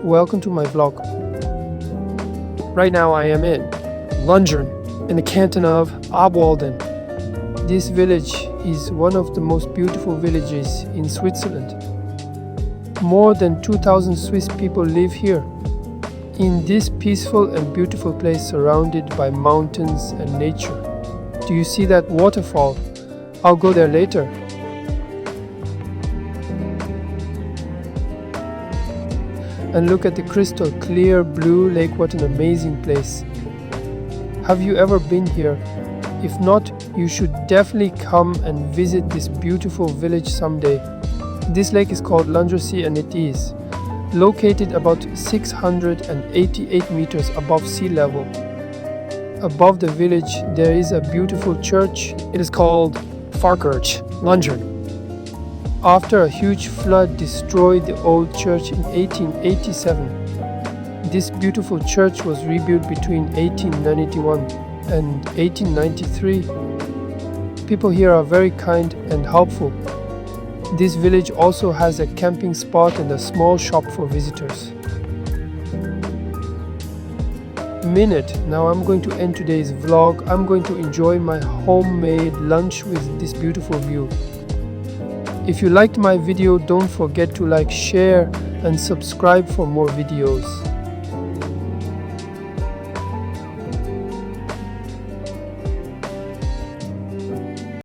welcome to my vlog. Right now I am in Lungern, in the canton of Obwalden. This village is one of the most beautiful villages in Switzerland. More than 2,000 Swiss people live here, in this peaceful and beautiful place surrounded by mountains and nature. Do you see that waterfall? I'll go there later. And look at the crystal clear blue lake. What an amazing place. Have you ever been here? If not, you should definitely come and visit this beautiful village someday. This lake is called Lungerersee, and it is located about 688 meters above sea level. Above the village there is a beautiful church. It is called Pfarrkirche, Lungern. After a huge flood destroyed the old church in 1887, this beautiful church was rebuilt between 1891 and 1893. People here are very kind and helpful. This village also has a camping spot and a small shop for visitors. Now I'm going to end today's vlog. I'm going to enjoy my homemade lunch with this beautiful view. If you liked my video, don't forget to like, share and subscribe for more videos.